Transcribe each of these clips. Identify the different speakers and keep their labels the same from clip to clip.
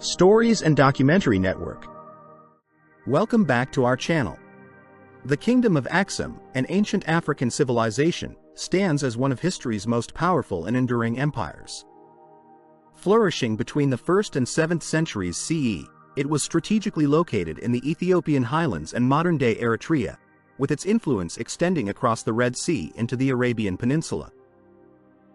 Speaker 1: Stories and Documentary Network. Welcome back to our channel. The Kingdom of Aksum, an ancient African civilization, stands as one of history's most powerful and enduring empires. Flourishing between the 1st and 7th centuries CE, it was strategically located in the Ethiopian Highlands and modern-day Eritrea, with its influence extending across the Red Sea into the Arabian Peninsula.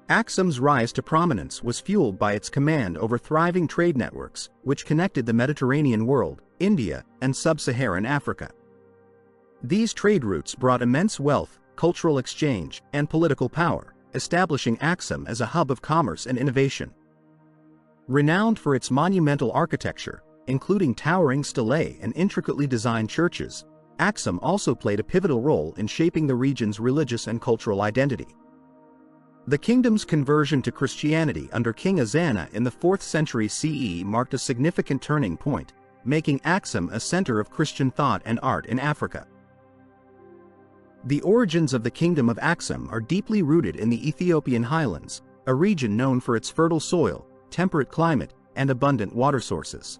Speaker 1: Aksum's rise to prominence was fueled by its command over thriving trade networks, which connected the Mediterranean world, India, and sub-Saharan Africa. These trade routes brought immense wealth, cultural exchange, and political power, establishing Aksum as a hub of commerce and innovation. Renowned for its monumental architecture, including towering stelae and intricately designed churches, Aksum also played a pivotal role in shaping the region's religious and cultural identity. The kingdom's conversion to Christianity under King Ezana in the 4th century CE marked a significant turning point, making Aksum a center of Christian thought and art in Africa. The origins of the Kingdom of Aksum are deeply rooted in the Ethiopian Highlands, a region known for its fertile soil, temperate climate, and abundant water sources.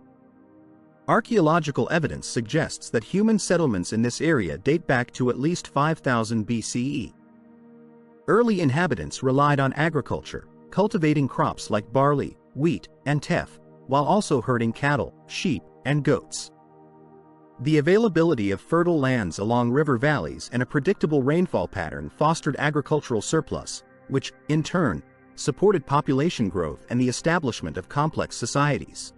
Speaker 1: Archaeological evidence suggests that human settlements in this area date back to at least 5000 BCE. Early inhabitants relied on agriculture, cultivating crops like barley, wheat, and teff, while also herding cattle, sheep, and goats. The availability of fertile lands along river valleys and a predictable rainfall pattern fostered agricultural surplus, which, in turn, supported population growth and the establishment of complex societies.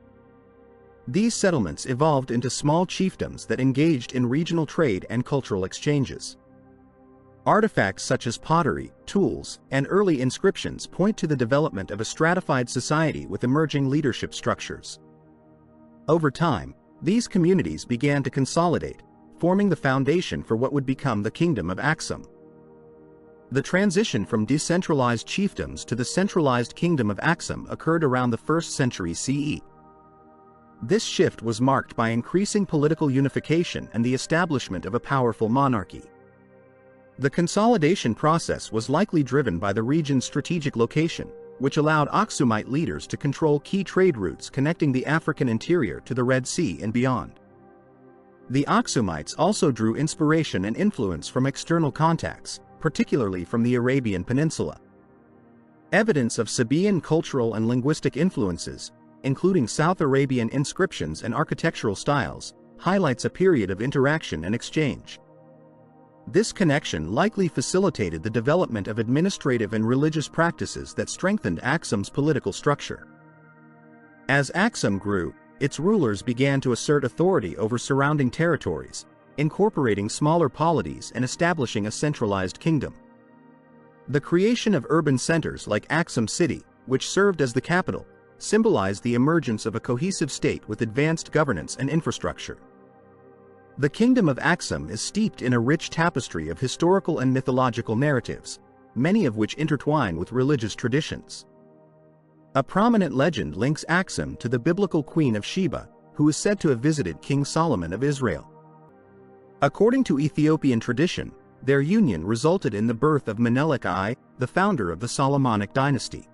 Speaker 1: These settlements evolved into small chiefdoms that engaged in regional trade and cultural exchanges. Artifacts such as pottery, tools, and early inscriptions point to the development of a stratified society with emerging leadership structures. Over time, these communities began to consolidate, forming the foundation for what would become the Kingdom of Aksum. The transition from decentralized chiefdoms to the centralized Kingdom of Aksum occurred around the 1st century CE. This shift was marked by increasing political unification and the establishment of a powerful monarchy. The consolidation process was likely driven by the region's strategic location, which allowed Aksumite leaders to control key trade routes connecting the African interior to the Red Sea and beyond. The Aksumites also drew inspiration and influence from external contacts, particularly from the Arabian Peninsula. Evidence of Sabaean cultural and linguistic influences, including South Arabian inscriptions and architectural styles, highlights a period of interaction and exchange. This connection likely facilitated the development of administrative and religious practices that strengthened Aksum's political structure. As Aksum grew, its rulers began to assert authority over surrounding territories, incorporating smaller polities and establishing a centralized kingdom. The creation of urban centers like Aksum City, which served as the capital, symbolized the emergence of a cohesive state with advanced governance and infrastructure. The Kingdom of Aksum is steeped in a rich tapestry of historical and mythological narratives, many of which intertwine with religious traditions. A prominent legend links Aksum to the biblical Queen of Sheba, who is said to have visited King Solomon of Israel. According to Ethiopian tradition, their union resulted in the birth of Menelik I, the founder of the Solomonic dynasty.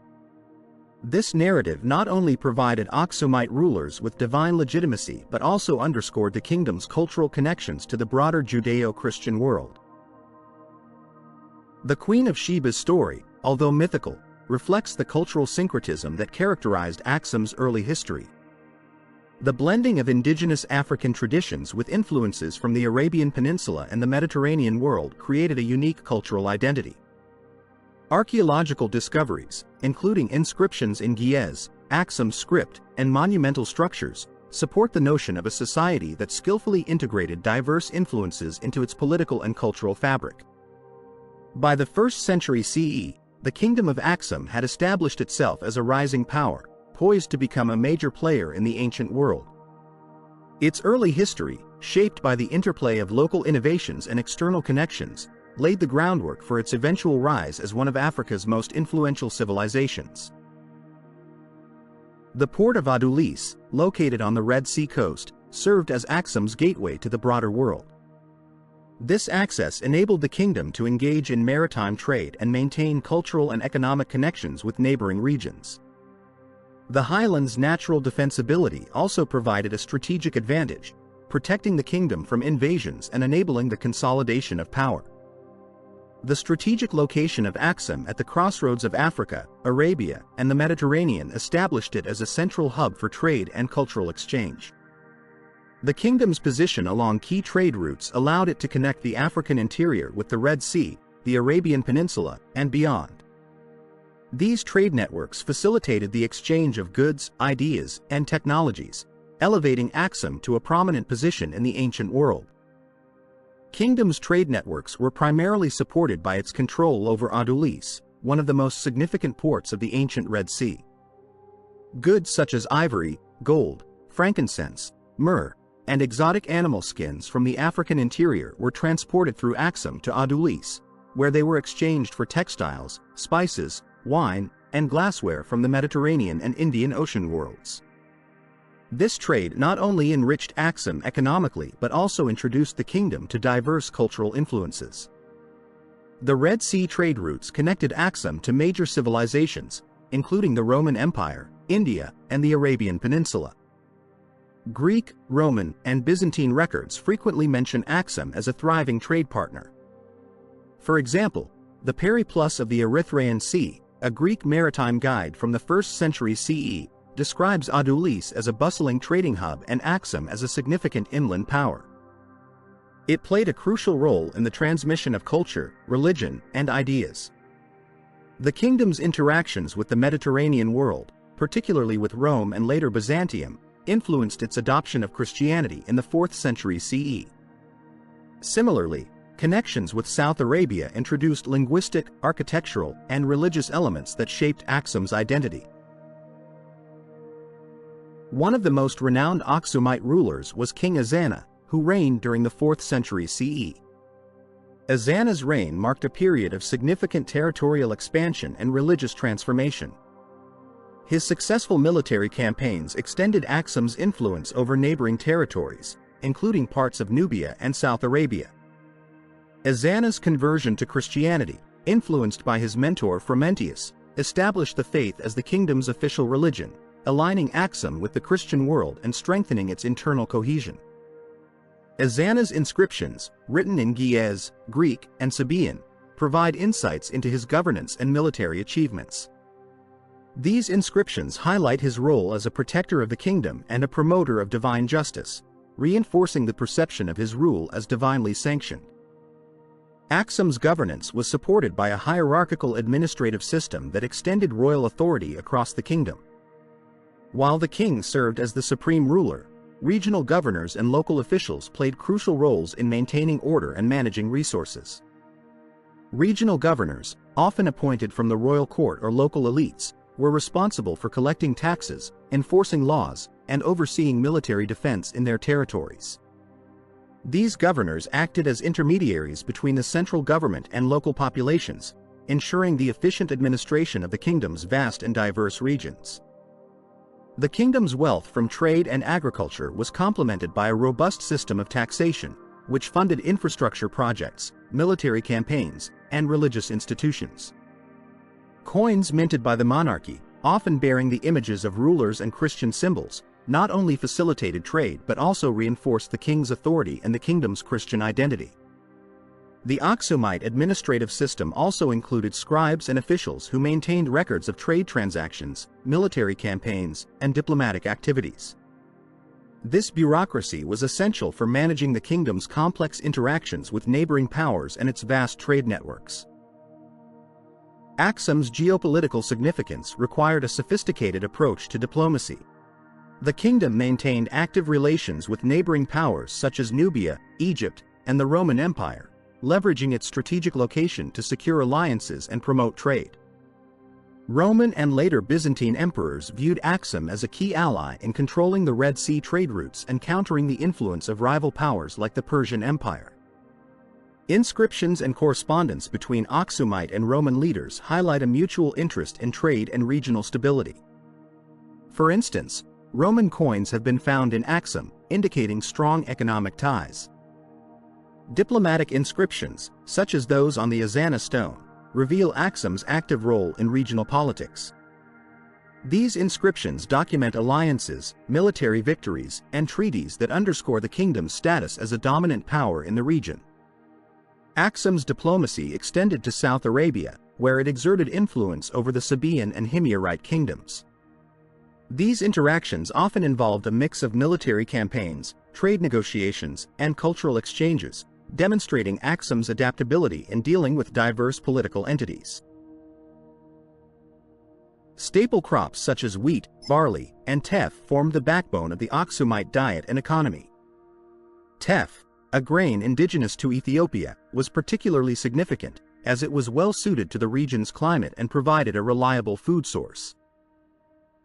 Speaker 1: This narrative not only provided Aksumite rulers with divine legitimacy but also underscored the kingdom's cultural connections to the broader Judeo-Christian world. The Queen of Sheba's story, although mythical, reflects the cultural syncretism that characterized Aksum's early history. The blending of indigenous African traditions with influences from the Arabian Peninsula and the Mediterranean world created a unique cultural identity. Archaeological discoveries, including inscriptions in Ge'ez, Aksum script, and monumental structures, support the notion of a society that skillfully integrated diverse influences into its political and cultural fabric. By the 1st century CE, the Kingdom of Aksum had established itself as a rising power, poised to become a major player in the ancient world. Its early history, shaped by the interplay of local innovations and external connections, laid the groundwork for its eventual rise as one of Africa's most influential civilizations. The port of Adulis, located on the Red Sea coast, served as Aksum's gateway to the broader world. This access enabled the kingdom to engage in maritime trade and maintain cultural and economic connections with neighboring regions. The highlands' natural defensibility also provided a strategic advantage, protecting the kingdom from invasions and enabling the consolidation of power. The strategic location of Aksum at the crossroads of Africa, Arabia, and the Mediterranean established it as a central hub for trade and cultural exchange. The kingdom's position along key trade routes allowed it to connect the African interior with the Red Sea, the Arabian Peninsula, and beyond. These trade networks facilitated the exchange of goods, ideas, and technologies, elevating Aksum to a prominent position in the ancient world. Kingdom's trade networks were primarily supported by its control over Adulis, one of the most significant ports of the ancient Red Sea. Goods such as ivory, gold, frankincense, myrrh, and exotic animal skins from the African interior were transported through Aksum to Adulis, where they were exchanged for textiles, spices, wine, and glassware from the Mediterranean and Indian Ocean worlds. This trade not only enriched Aksum economically but also introduced the kingdom to diverse cultural influences. The Red Sea trade routes connected Aksum to major civilizations, including the Roman Empire, India, and the Arabian Peninsula. Greek, Roman, and Byzantine records frequently mention Aksum as a thriving trade partner. For example, the Periplus of the Erythraean Sea, a Greek maritime guide from the 1st century CE, describes Adulis as a bustling trading hub and Aksum as a significant inland power. It played a crucial role in the transmission of culture, religion, and ideas. The kingdom's interactions with the Mediterranean world, particularly with Rome and later Byzantium, influenced its adoption of Christianity in the 4th century CE. Similarly, connections with South Arabia introduced linguistic, architectural, and religious elements that shaped Aksum's identity. One of the most renowned Aksumite rulers was King Ezana, who reigned during the 4th century CE. Ezana's reign marked a period of significant territorial expansion and religious transformation. His successful military campaigns extended Aksum's influence over neighboring territories, including parts of Nubia and South Arabia. Ezana's conversion to Christianity, influenced by his mentor Frumentius, established the faith as the kingdom's official religion, aligning Aksum with the Christian world and strengthening its internal cohesion. Ezana's inscriptions, written in Ge'ez, Greek, and Sabaean, provide insights into his governance and military achievements. These inscriptions highlight his role as a protector of the kingdom and a promoter of divine justice, reinforcing the perception of his rule as divinely sanctioned. Aksum's governance was supported by a hierarchical administrative system that extended royal authority across the kingdom. While the king served as the supreme ruler, regional governors and local officials played crucial roles in maintaining order and managing resources. Regional governors, often appointed from the royal court or local elites, were responsible for collecting taxes, enforcing laws, and overseeing military defense in their territories. These governors acted as intermediaries between the central government and local populations, ensuring the efficient administration of the kingdom's vast and diverse regions. The kingdom's wealth from trade and agriculture was complemented by a robust system of taxation, which funded infrastructure projects, military campaigns, and religious institutions. Coins minted by the monarchy, often bearing the images of rulers and Christian symbols, not only facilitated trade but also reinforced the king's authority and the kingdom's Christian identity. The Aksumite administrative system also included scribes and officials who maintained records of trade transactions, military campaigns, and diplomatic activities. This bureaucracy was essential for managing the kingdom's complex interactions with neighboring powers and its vast trade networks. Aksum's geopolitical significance required a sophisticated approach to diplomacy. The kingdom maintained active relations with neighboring powers such as Nubia, Egypt, and the Roman Empire, leveraging its strategic location to secure alliances and promote trade. Roman and later Byzantine emperors viewed Aksum as a key ally in controlling the Red Sea trade routes and countering the influence of rival powers like the Persian Empire. Inscriptions and correspondence between Aksumite and Roman leaders highlight a mutual interest in trade and regional stability. For instance, Roman coins have been found in Aksum, indicating strong economic ties. Diplomatic inscriptions, such as those on the Ezana stone, reveal Aksum's active role in regional politics. These inscriptions document alliances, military victories, and treaties that underscore the kingdom's status as a dominant power in the region. Aksum's diplomacy extended to South Arabia, where it exerted influence over the Sabaean and Himyarite kingdoms. These interactions often involved a mix of military campaigns, trade negotiations, and cultural exchanges, demonstrating Aksum's adaptability in dealing with diverse political entities. Staple crops such as wheat, barley, and teff formed the backbone of the Aksumite diet and economy. Teff, a grain indigenous to Ethiopia, was particularly significant, as it was well suited to the region's climate and provided a reliable food source.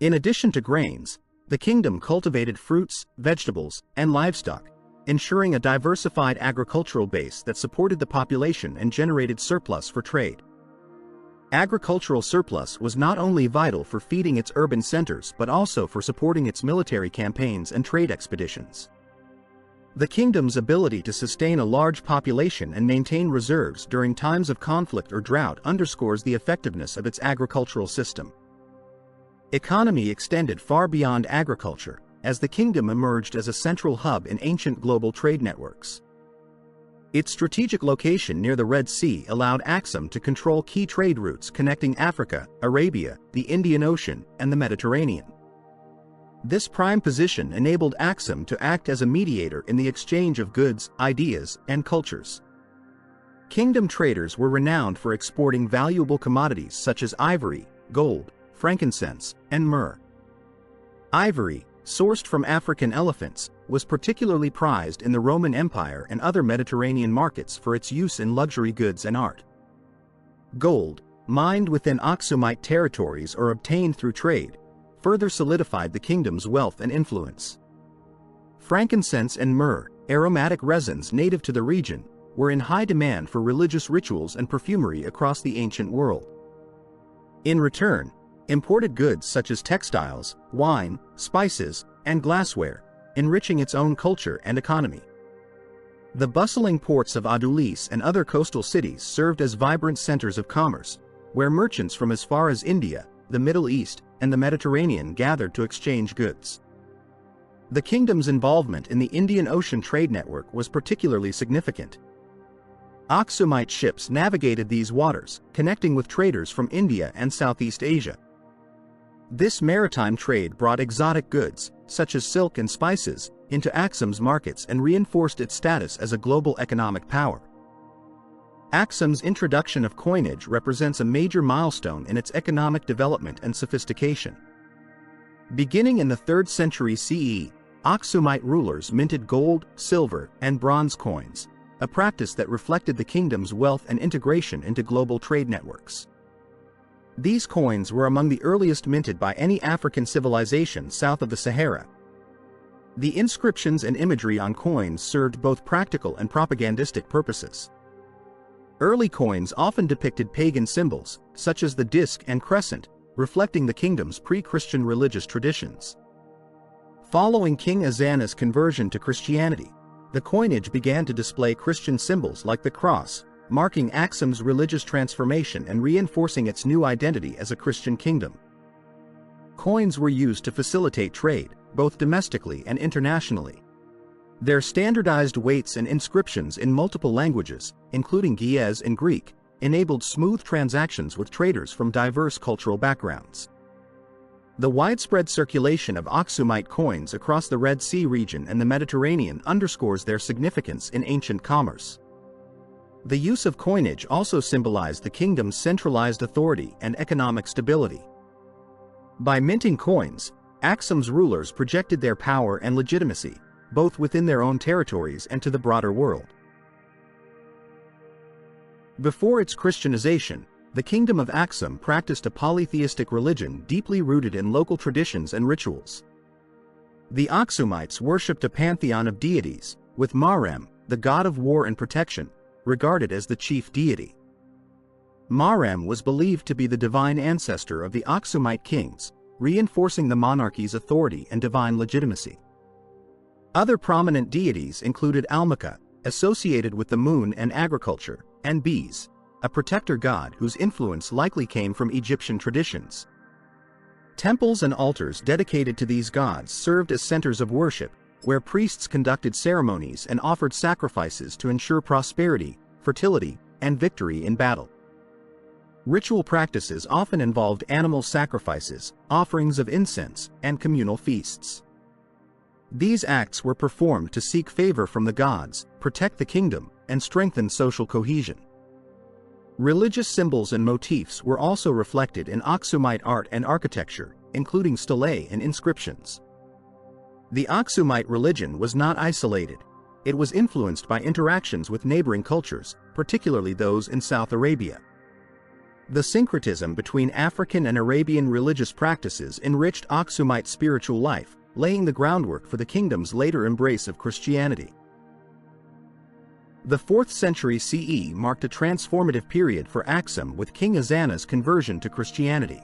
Speaker 1: In addition to grains, the kingdom cultivated fruits, vegetables, and livestock, ensuring a diversified agricultural base that supported the population and generated surplus for trade. Agricultural surplus was not only vital for feeding its urban centers but also for supporting its military campaigns and trade expeditions. The kingdom's ability to sustain a large population and maintain reserves during times of conflict or drought underscores the effectiveness of its agricultural system. Economy extended far beyond agriculture, as the kingdom emerged as a central hub in ancient global trade networks. Its strategic location near the Red Sea allowed Aksum to control key trade routes connecting Africa, Arabia, the Indian Ocean, and the Mediterranean. This prime position enabled Aksum to act as a mediator in the exchange of goods, ideas, and cultures. Kingdom traders were renowned for exporting valuable commodities such as ivory, gold, frankincense, and myrrh. Ivory, sourced from African elephants, was particularly prized in the Roman Empire and other Mediterranean markets for its use in luxury goods and art. Gold, mined within Aksumite territories or obtained through trade, further solidified the kingdom's wealth and influence. Frankincense and myrrh, aromatic resins native to the region, were in high demand for religious rituals and perfumery across the ancient world. In return, imported goods such as textiles, wine, spices, and glassware, enriching its own culture and economy. The bustling ports of Adulis and other coastal cities served as vibrant centers of commerce, where merchants from as far as India, the Middle East, and the Mediterranean gathered to exchange goods. The kingdom's involvement in the Indian Ocean trade network was particularly significant. Aksumite ships navigated these waters, connecting with traders from India and Southeast Asia. This maritime trade brought exotic goods, such as silk and spices, into Aksum's markets and reinforced its status as a global economic power. Aksum's introduction of coinage represents a major milestone in its economic development and sophistication. Beginning in the 3rd century CE, Aksumite rulers minted gold, silver, and bronze coins, a practice that reflected the kingdom's wealth and integration into global trade networks. These coins were among the earliest minted by any African civilization south of the Sahara. The inscriptions and imagery on coins served both practical and propagandistic purposes. Early coins often depicted pagan symbols, such as the disk and crescent, reflecting the kingdom's pre-Christian religious traditions. Following King Ezana's conversion to Christianity, the coinage began to display Christian symbols like the cross, marking Aksum's religious transformation and reinforcing its new identity as a Christian kingdom. Coins were used to facilitate trade, both domestically and internationally. Their standardized weights and inscriptions in multiple languages, including Ge'ez and Greek, enabled smooth transactions with traders from diverse cultural backgrounds. The widespread circulation of Aksumite coins across the Red Sea region and the Mediterranean underscores their significance in ancient commerce. The use of coinage also symbolized the kingdom's centralized authority and economic stability. By minting coins, Aksum's rulers projected their power and legitimacy, both within their own territories and to the broader world. Before its Christianization, the Kingdom of Aksum practiced a polytheistic religion deeply rooted in local traditions and rituals. The Aksumites worshipped a pantheon of deities, with Marem, the god of war and protection, regarded as the chief deity. Marem was believed to be the divine ancestor of the Aksumite kings, reinforcing the monarchy's authority and divine legitimacy. Other prominent deities included Almaka, associated with the moon and agriculture, and Bes, a protector god whose influence likely came from Egyptian traditions. Temples and altars dedicated to these gods served as centers of worship, where priests conducted ceremonies and offered sacrifices to ensure prosperity, fertility, and victory in battle. Ritual practices often involved animal sacrifices, offerings of incense, and communal feasts. These acts were performed to seek favor from the gods, protect the kingdom, and strengthen social cohesion. Religious symbols and motifs were also reflected in Aksumite art and architecture, including stelae and inscriptions. The Aksumite religion was not isolated. It was influenced by interactions with neighboring cultures, particularly those in South Arabia. The syncretism between African and Arabian religious practices enriched Aksumite spiritual life, laying the groundwork for the kingdom's later embrace of Christianity. The 4th century CE marked a transformative period for Aksum with King Ezana's conversion to Christianity.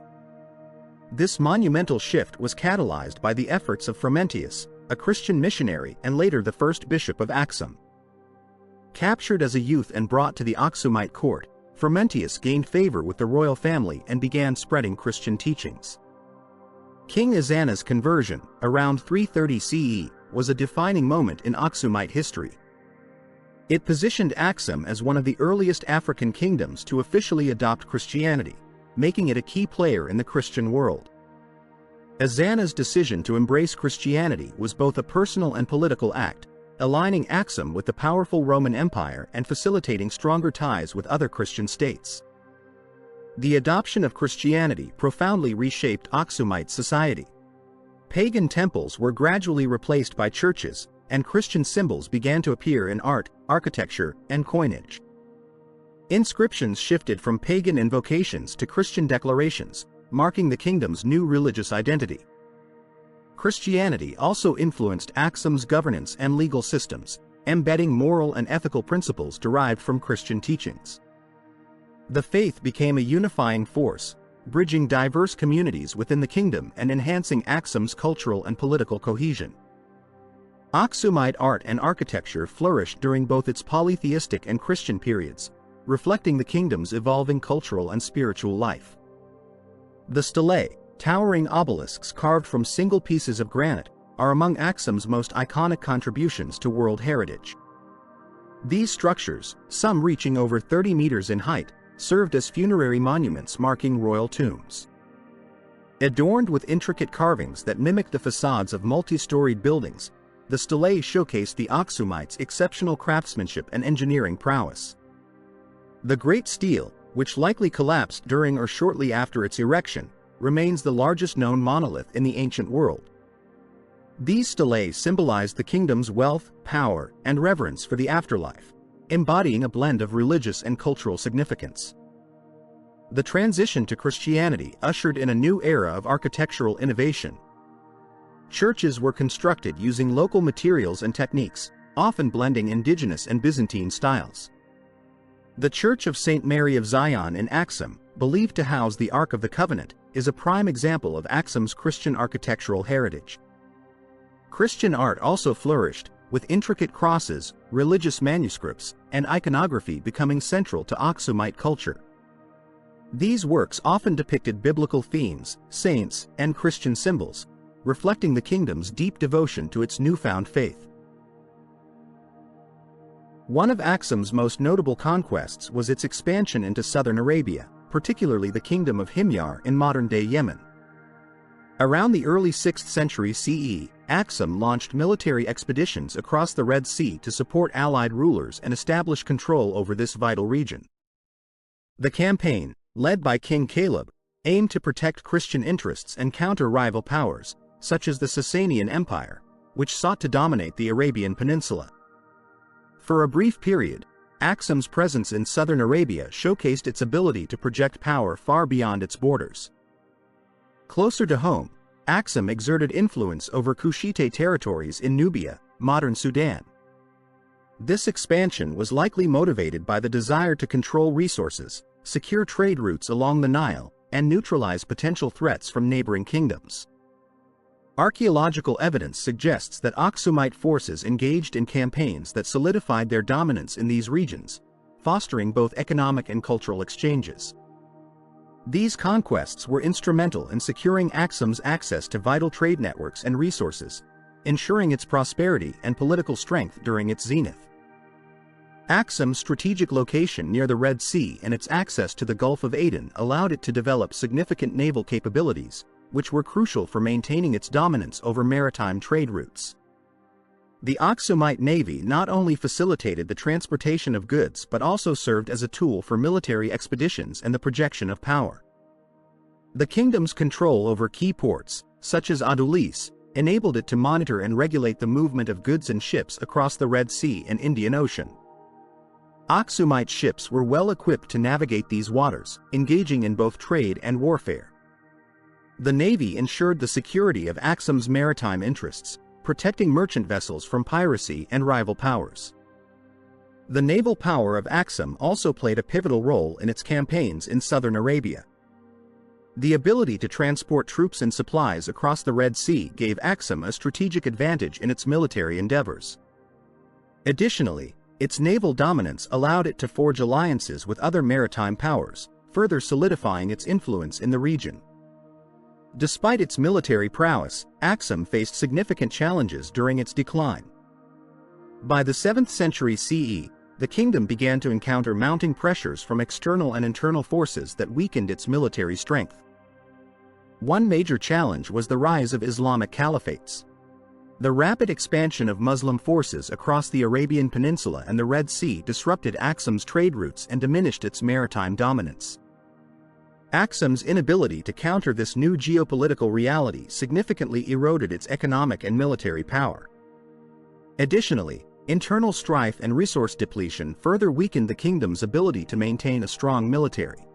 Speaker 1: This monumental shift was catalyzed by the efforts of Frumentius, a Christian missionary and later the first bishop of Aksum. Captured as a youth and brought to the Aksumite court, Frumentius gained favor with the royal family and began spreading Christian teachings. King Ezana's conversion, around 330 CE, was a defining moment in Aksumite history. It positioned Aksum as one of the earliest African kingdoms to officially adopt Christianity, making it a key player in the Christian world. Ezana's decision to embrace Christianity was both a personal and political act, aligning Aksum with the powerful Roman Empire and facilitating stronger ties with other Christian states. The adoption of Christianity profoundly reshaped Aksumite society. Pagan temples were gradually replaced by churches, and Christian symbols began to appear in art, architecture, and coinage. Inscriptions shifted from pagan invocations to Christian declarations, marking the kingdom's new religious identity. Christianity also influenced Aksum's governance and legal systems, embedding moral and ethical principles derived from Christian teachings. The faith became a unifying force, bridging diverse communities within the kingdom and enhancing Aksum's cultural and political cohesion. Aksumite art and architecture flourished during both its polytheistic and Christian periods, reflecting the kingdom's evolving cultural and spiritual life. The stelae, towering obelisks carved from single pieces of granite, are among Aksum's most iconic contributions to world heritage. These structures, some reaching over 30 meters in height, served as funerary monuments marking royal tombs. Adorned with intricate carvings that mimic the facades of multi-storied buildings, the stelae showcased the Aksumites' exceptional craftsmanship and engineering prowess. The Great Stele, which likely collapsed during or shortly after its erection, remains the largest known monolith in the ancient world. These stelae symbolized the kingdom's wealth, power, and reverence for the afterlife, embodying a blend of religious and cultural significance. The transition to Christianity ushered in a new era of architectural innovation. Churches were constructed using local materials and techniques, often blending indigenous and Byzantine styles. The Church of St. Mary of Zion in Aksum, believed to house the Ark of the Covenant, is a prime example of Aksum's Christian architectural heritage. Christian art also flourished, with intricate crosses, religious manuscripts, and iconography becoming central to Aksumite culture. These works often depicted biblical themes, saints, and Christian symbols, reflecting the kingdom's deep devotion to its newfound faith. One of Aksum's most notable conquests was its expansion into southern Arabia, particularly the Kingdom of Himyar in modern-day Yemen. Around the early 6th century CE, Aksum launched military expeditions across the Red Sea to support allied rulers and establish control over this vital region. The campaign, led by King Caleb, aimed to protect Christian interests and counter rival powers, such as the Sasanian Empire, which sought to dominate the Arabian Peninsula. For a brief period, Aksum's presence in southern Arabia showcased its ability to project power far beyond its borders. Closer to home, Aksum exerted influence over Kushite territories in Nubia, modern Sudan. This expansion was likely motivated by the desire to control resources, secure trade routes along the Nile, and neutralize potential threats from neighboring kingdoms. Archaeological evidence suggests that Aksumite forces engaged in campaigns that solidified their dominance in these regions, fostering both economic and cultural exchanges. These conquests were instrumental in securing Aksum's access to vital trade networks and resources, ensuring its prosperity and political strength during its zenith. Aksum's strategic location near the Red Sea and its access to the Gulf of Aden allowed it to develop significant naval capabilities, which were crucial for maintaining its dominance over maritime trade routes. The Aksumite navy not only facilitated the transportation of goods but also served as a tool for military expeditions and the projection of power. The kingdom's control over key ports, such as Adulis, enabled it to monitor and regulate the movement of goods and ships across the Red Sea and Indian Ocean. Aksumite ships were well equipped to navigate these waters, engaging in both trade and warfare. The navy ensured the security of Aksum's maritime interests, protecting merchant vessels from piracy and rival powers. The naval power of Aksum also played a pivotal role in its campaigns in southern Arabia. The ability to transport troops and supplies across the Red Sea gave Aksum a strategic advantage in its military endeavors. Additionally, its naval dominance allowed it to forge alliances with other maritime powers, further solidifying its influence in the region. Despite its military prowess, Aksum faced significant challenges during its decline. By the 7th century CE, the kingdom began to encounter mounting pressures from external and internal forces that weakened its military strength. One major challenge was the rise of Islamic caliphates. The rapid expansion of Muslim forces across the Arabian Peninsula and the Red Sea disrupted Aksum's trade routes and diminished its maritime dominance. Aksum's inability to counter this new geopolitical reality significantly eroded its economic and military power. Additionally, internal strife and resource depletion further weakened the kingdom's ability to maintain a strong military.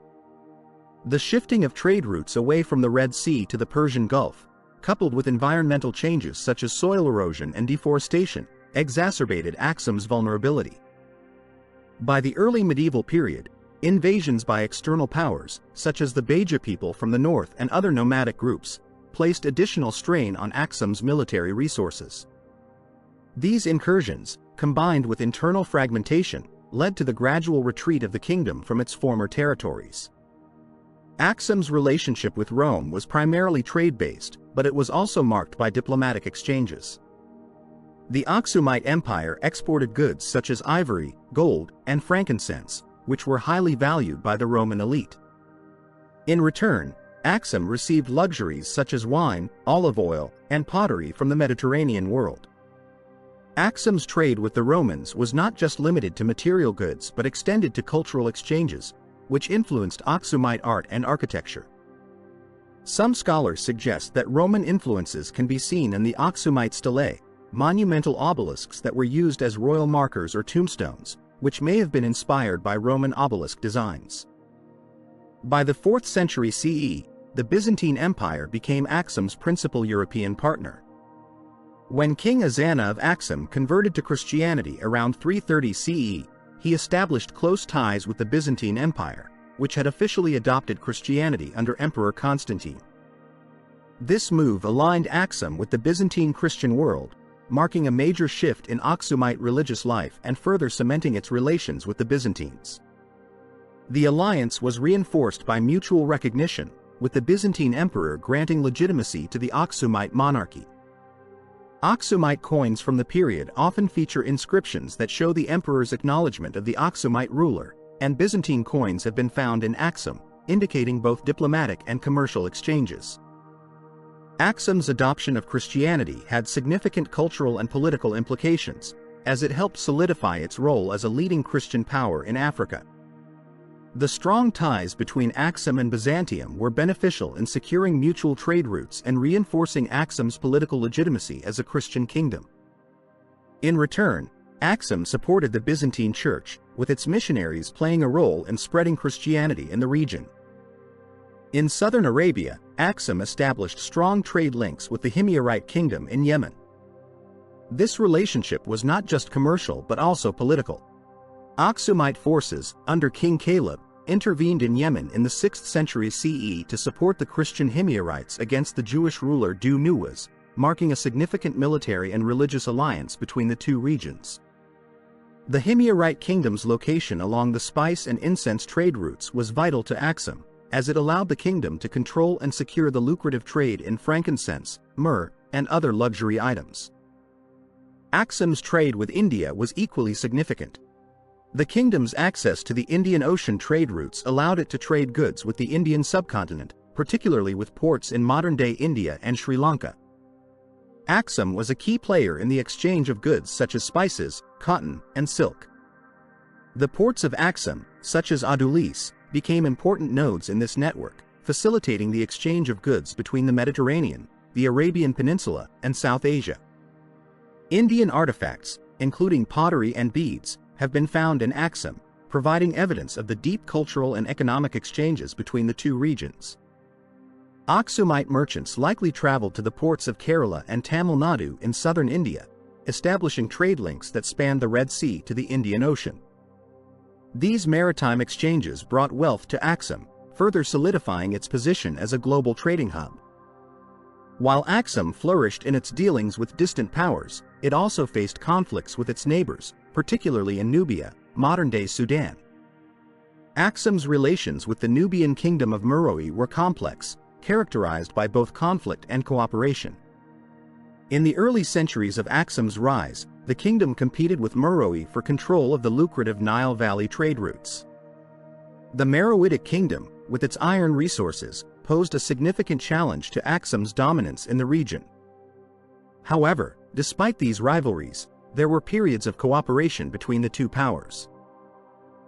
Speaker 1: The shifting of trade routes away from the Red Sea to the Persian Gulf, coupled with environmental changes such as soil erosion and deforestation, exacerbated Aksum's vulnerability. By the early medieval period, invasions by external powers, such as the Beja people from the north and other nomadic groups, placed additional strain on Aksum's military resources. These incursions, combined with internal fragmentation, led to the gradual retreat of the kingdom from its former territories. Aksum's relationship with Rome was primarily trade-based, but it was also marked by diplomatic exchanges. The Aksumite Empire exported goods such as ivory, gold, and frankincense, which were highly valued by the Roman elite. In return, Aksum received luxuries such as wine, olive oil, and pottery from the Mediterranean world. Aksum's trade with the Romans was not just limited to material goods but extended to cultural exchanges, which influenced Aksumite art and architecture. Some scholars suggest that Roman influences can be seen in the Aksumite stelae, monumental obelisks that were used as royal markers or tombstones, which may have been inspired by Roman obelisk designs. By the 4th century CE, the Byzantine Empire became Aksum's principal European partner. When King Ezana of Aksum converted to Christianity around 330 CE, he established close ties with the Byzantine Empire, which had officially adopted Christianity under Emperor Constantine. This move aligned Aksum with the Byzantine Christian world, marking a major shift in Aksumite religious life and further cementing its relations with the Byzantines. The alliance was reinforced by mutual recognition, with the Byzantine emperor granting legitimacy to the Aksumite monarchy. Aksumite coins from the period often feature inscriptions that show the emperor's acknowledgement of the Aksumite ruler, and Byzantine coins have been found in Aksum, indicating both diplomatic and commercial exchanges. Aksum's adoption of Christianity had significant cultural and political implications, as it helped solidify its role as a leading Christian power in Africa. The strong ties between Aksum and Byzantium were beneficial in securing mutual trade routes and reinforcing Aksum's political legitimacy as a Christian kingdom. In return, Aksum supported the Byzantine Church, with its missionaries playing a role in spreading Christianity in the region. In southern Arabia, Aksum established strong trade links with the Himyarite kingdom in Yemen. This relationship was not just commercial but also political. Aksumite forces, under King Caleb, intervened in Yemen in the 6th century CE to support the Christian Himyarites against the Jewish ruler Du Nuwas, marking a significant military and religious alliance between the two regions. The Himyarite kingdom's location along the spice and incense trade routes was vital to Aksum, as it allowed the kingdom to control and secure the lucrative trade in frankincense, myrrh, and other luxury items. Aksum's trade with India was equally significant. The kingdom's access to the Indian Ocean trade routes allowed it to trade goods with the Indian subcontinent, particularly with ports in modern-day India and Sri Lanka. Aksum was a key player in the exchange of goods such as spices, cotton, and silk. The ports of Aksum, such as Adulis, became important nodes in this network, facilitating the exchange of goods between the Mediterranean, the Arabian Peninsula, and South Asia. Indian artifacts, including pottery and beads, have been found in Aksum, providing evidence of the deep cultural and economic exchanges between the two regions. Aksumite merchants likely traveled to the ports of Kerala and Tamil Nadu in southern India, establishing trade links that spanned the Red Sea to the Indian Ocean. These maritime exchanges brought wealth to Aksum, further solidifying its position as a global trading hub. While Aksum flourished in its dealings with distant powers, it also faced conflicts with its neighbors, particularly in Nubia, modern-day Sudan. Aksum's relations with the Nubian kingdom of Meroe were complex, characterized by both conflict and cooperation. In the early centuries of Aksum's rise, the kingdom competed with Meroe for control of the lucrative Nile Valley trade routes. The Meroitic kingdom, with its iron resources, posed a significant challenge to Aksum's dominance in the region. However, despite these rivalries, there were periods of cooperation between the two powers.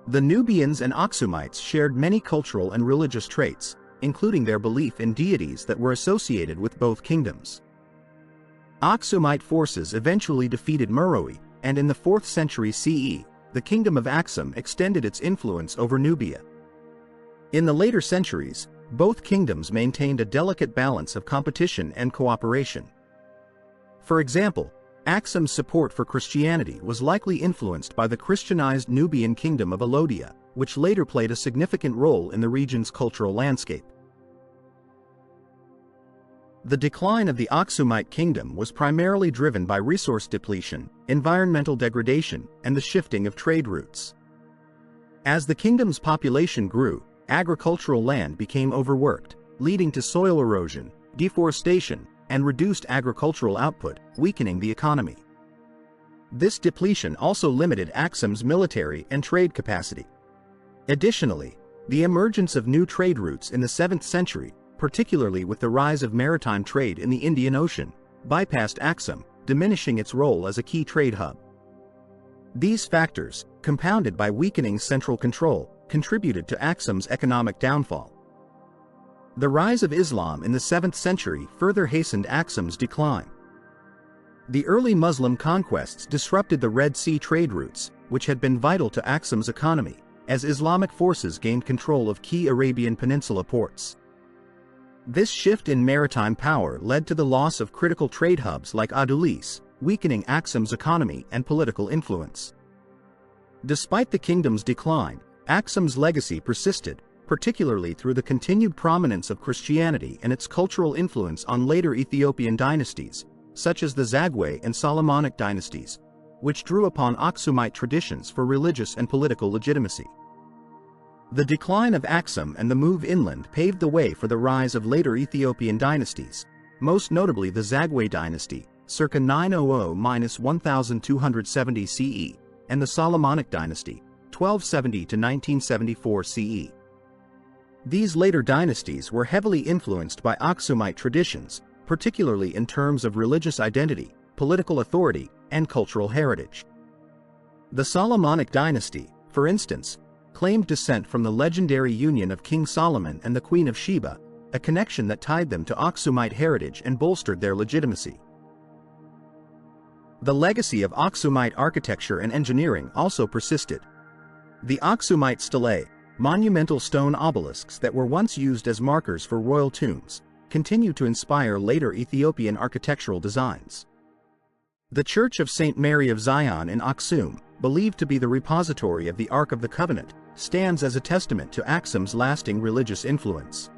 Speaker 1: The Nubians and Aksumites shared many cultural and religious traits, including their belief in deities that were associated with both kingdoms. Aksumite forces eventually defeated Meroe, and in the 4th century CE, the Kingdom of Aksum extended its influence over Nubia. In the later centuries, both kingdoms maintained a delicate balance of competition and cooperation. For example, Aksum's support for Christianity was likely influenced by the Christianized Nubian kingdom of Alodia, which later played a significant role in the region's cultural landscape. The decline of the Aksumite kingdom was primarily driven by resource depletion, environmental degradation, and the shifting of trade routes. As the kingdom's population grew, agricultural land became overworked, leading to soil erosion, deforestation, and reduced agricultural output, weakening the economy. This depletion also limited Aksum's military and trade capacity. Additionally, the emergence of new trade routes in the 7th century, particularly with the rise of maritime trade in the Indian Ocean, bypassed Aksum, diminishing its role as a key trade hub. These factors, compounded by weakening central control, contributed to Aksum's economic downfall. The rise of Islam in the 7th century further hastened Aksum's decline. The early Muslim conquests disrupted the Red Sea trade routes, which had been vital to Aksum's economy, as Islamic forces gained control of key Arabian Peninsula ports. This shift in maritime power led to the loss of critical trade hubs like Adulis, weakening Aksum's economy and political influence. Despite the kingdom's decline, Aksum's legacy persisted, particularly through the continued prominence of Christianity and its cultural influence on later Ethiopian dynasties, such as the Zagwe and Solomonic dynasties, which drew upon Aksumite traditions for religious and political legitimacy. The decline of Aksum and the move inland paved the way for the rise of later Ethiopian dynasties, most notably the Zagwe dynasty, circa 900–1270 CE, and the Solomonic dynasty, 1270 to 1974 CE. These later dynasties were heavily influenced by Aksumite traditions, particularly in terms of religious identity, political authority, and cultural heritage. The Solomonic dynasty, for instance, claimed descent from the legendary union of King Solomon and the Queen of Sheba, a connection that tied them to Aksumite heritage and bolstered their legitimacy. The legacy of Aksumite architecture and engineering also persisted. The Aksumite stelae, monumental stone obelisks that were once used as markers for royal tombs, continue to inspire later Ethiopian architectural designs. The Church of St. Mary of Zion in Aksum, believed to be the repository of the Ark of the Covenant, stands as a testament to Aksum's lasting religious influence.